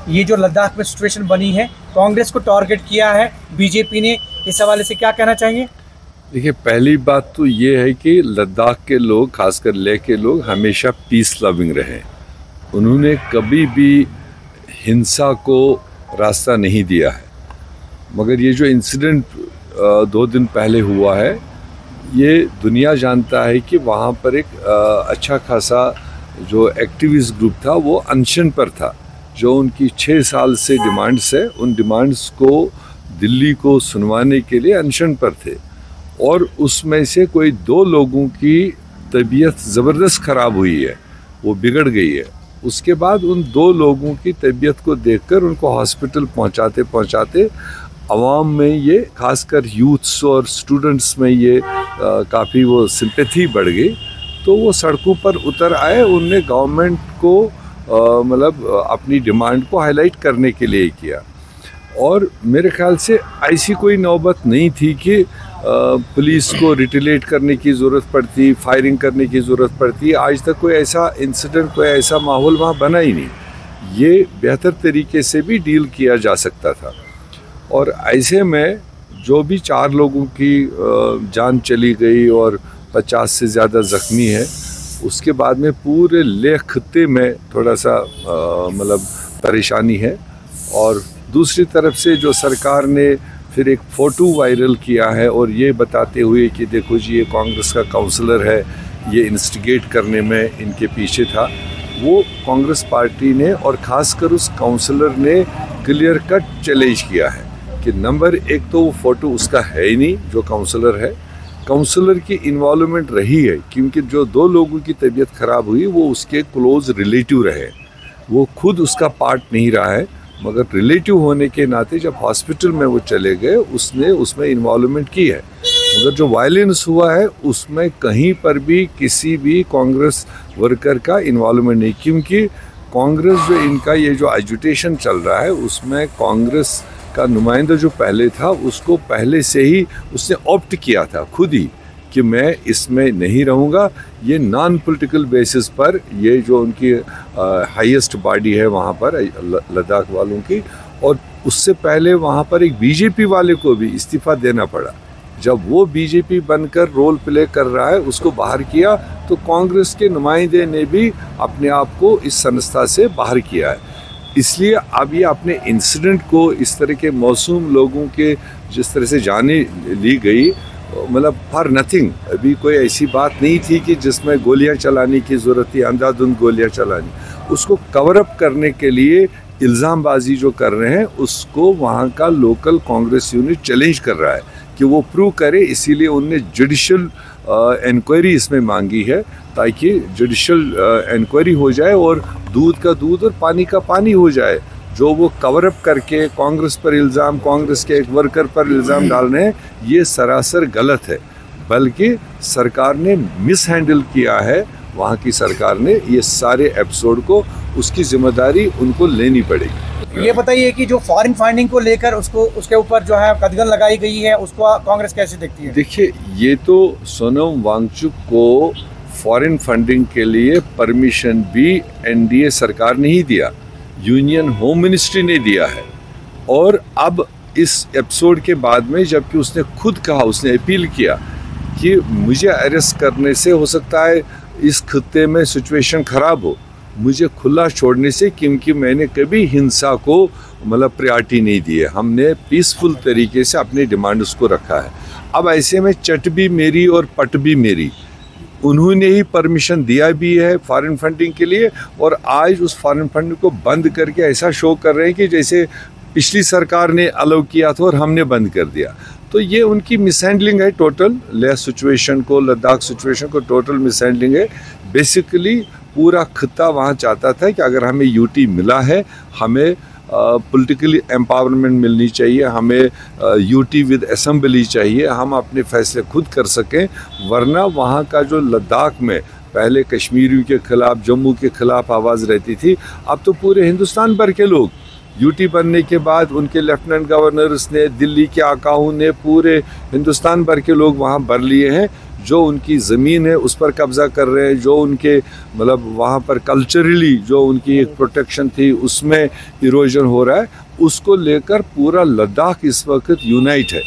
ये जो लद्दाख में सिचुएशन बनी है, कांग्रेस को टारगेट किया है बीजेपी ने, इस हवाले से क्या कहना चाहेंगे? देखिए, पहली बात तो ये है कि लद्दाख के लोग, खासकर लेह के लोग, हमेशा पीस लविंग रहे। उन्होंने कभी भी हिंसा को रास्ता नहीं दिया है। मगर ये जो इंसिडेंट 2 दिन पहले हुआ है, ये दुनिया जानता है कि वहाँ पर एक अच्छा खासा जो एक्टिविस्ट ग्रुप था वो अनशन पर था। जो उनकी 6 साल से डिमांड्स है, उन डिमांड्स को दिल्ली को सुनवाने के लिए अनशन पर थे। और उसमें से कोई 2 लोगों की तबीयत ज़बरदस्त ख़राब हुई है, वो बिगड़ गई है। उसके बाद उन 2 लोगों की तबीयत को देखकर उनको हॉस्पिटल पहुंचाते पहुंचाते अवाम में ये, खासकर यूथ्स और स्टूडेंट्स में ये काफ़ी वो सिंपैथी बढ़ गई। तो वो सड़कों पर उतर आए। उनने गवर्नमेंट को मतलब अपनी डिमांड को हाईलाइट करने के लिए किया। और मेरे ख्याल से ऐसी कोई नौबत नहीं थी कि पुलिस को रिटेलिएट करने की ज़रूरत पड़ती, फायरिंग करने की ज़रूरत पड़ती। आज तक कोई ऐसा इंसिडेंट, कोई ऐसा माहौल वहाँ बना ही नहीं। ये बेहतर तरीके से भी डील किया जा सकता था। और ऐसे में जो भी 4 लोगों की जान चली गई और 50 से ज़्यादा ज़ख्मी है, उसके बाद में पूरे लेह खत्ते में थोड़ा सा मतलब परेशानी है। और दूसरी तरफ से जो सरकार ने फिर एक फ़ोटो वायरल किया है और ये बताते हुए कि देखो जी, ये कांग्रेस का काउंसलर है, ये इंस्टिगेट करने में इनके पीछे था, वो कांग्रेस पार्टी ने और ख़ासकर उस काउंसलर ने क्लियर कट चैलेंज किया है कि नंबर 1 तो वो फ़ोटो उसका है ही नहीं जो काउंसलर है। काउंसलर की इन्वॉल्वमेंट रही है क्योंकि जो 2 लोगों की तबीयत ख़राब हुई वो उसके क्लोज रिलेटिव रहे। वो खुद उसका पार्ट नहीं रहा है, मगर रिलेटिव होने के नाते जब हॉस्पिटल में वो चले गए, उसने उसमें इन्वॉल्वमेंट की है। मगर जो वायलेंस हुआ है उसमें कहीं पर भी किसी भी कांग्रेस वर्कर का इन्वॉल्वमेंट नहीं। क्योंकि कांग्रेस जो इनका ये जो एजुटेशन चल रहा है, उसमें कांग्रेस का नुमाइंदा जो पहले था, उसको पहले से ही उसने ऑप्ट किया था खुद ही कि मैं इसमें नहीं रहूँगा। ये नॉन पॉलिटिकल बेसिस पर, ये जो उनकी हाईएस्ट बॉडी है वहाँ पर लद्दाख वालों की, और उससे पहले वहाँ पर एक बीजेपी वाले को भी इस्तीफ़ा देना पड़ा। जब वो बीजेपी बनकर रोल प्ले कर रहा है, उसको बाहर किया, तो कांग्रेस के नुमाइंदे ने भी अपने आप को इस संस्था से बाहर किया है। इसलिए अब ये अपने इंसिडेंट को, इस तरह के मासूम लोगों के जिस तरह से जाने ली गई, मतलब फॉर नथिंग, अभी कोई ऐसी बात नहीं थी कि जिसमें गोलियां चलाने की ज़रूरत थी, अंधाधुंध गोलियां चलानी। उसको कवर अप करने के लिए इल्ज़ामबाजी जो कर रहे हैं, उसको वहाँ का लोकल कांग्रेस यूनिट चैलेंज कर रहा है कि वो प्रूव करे। इसीलिए उनने जुडिशल इंक्वायरी इसमें मांगी है, ताकि जुडिशल इंक्वायरी हो जाए और दूध का दूध और पानी का पानी हो जाए। जो वो कवर अप करके कांग्रेस पर इल्ज़ाम, कांग्रेस के एक वर्कर पर इल्ज़ाम डाल रहे हैं, ये सरासर गलत है। बल्कि सरकार ने मिस हैंडल किया है, वहाँ की सरकार ने ये सारे एपिसोड को, उसकी जिम्मेदारी उनको लेनी पड़ेगी। ये बताइए कि जो फॉरेन फंडिंग को लेकर उसके ऊपर जो है कदगन लगाई गई है, उसको कांग्रेस कैसे देखती है? देखिए, ये तो सोनम वांगचुक को फॉरेन फंडिंग के लिए परमिशन भी एनडीए सरकार ने ही दिया, यूनियन होम मिनिस्ट्री ने दिया है। और अब इस एपिसोड के बाद में, जबकि उसने खुद कहा, उसने अपील किया कि मुझे अरेस्ट करने से हो सकता है इस खत्ते में सिचुएशन ख़राब हो, मुझे खुला छोड़ने से, क्योंकि मैंने कभी हिंसा को मतलब प्रायोरिटी नहीं दी है, हमने पीसफुल तरीके से अपनी डिमांड उसको रखा है। अब ऐसे में चट भी मेरी और पट भी मेरी, उन्होंने ही परमिशन दिया भी है फॉरेन फंडिंग के लिए, और आज उस फॉरेन फंडिंग को बंद करके ऐसा शो कर रहे हैं कि जैसे पिछली सरकार ने अलाउ किया था और हमने बंद कर दिया। तो ये उनकी मिसहैंडलिंग है टोटल, लेह सिचुएशन को, लद्दाख सिचुएशन को टोटल मिसहैंडलिंग है। बेसिकली पूरा खित्ता वहाँ चाहता था कि अगर हमें यूटी मिला है, हमें पॉलिटिकली एम्पावरमेंट मिलनी चाहिए, हमें यूटी विद असेंबली चाहिए, हम अपने फैसले खुद कर सकें। वरना वहाँ का जो लद्दाख में पहले कश्मीरियों के ख़िलाफ़, जम्मू के ख़िलाफ़ आवाज़ रहती थी, अब तो पूरे हिंदुस्तान भर के लोग, यूटी बनने के बाद उनके लेफ्टिनेंट गवर्नर्स ने, दिल्ली के आकाओं ने, पूरे हिंदुस्तान भर के लोग वहाँ भर लिए हैं जो उनकी ज़मीन है उस पर कब्ज़ा कर रहे हैं, जो उनके मतलब वहाँ पर कल्चरली जो उनकी एक प्रोटेक्शन थी उसमें इरोजन हो रहा है, उसको लेकर पूरा लद्दाख इस वक्त यूनाइट है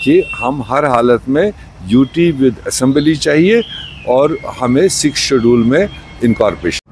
कि हम हर हालत में यूटी विद असेंबली चाहिए और हमें 6 शेड्यूल में इनकॉर्पोरेशन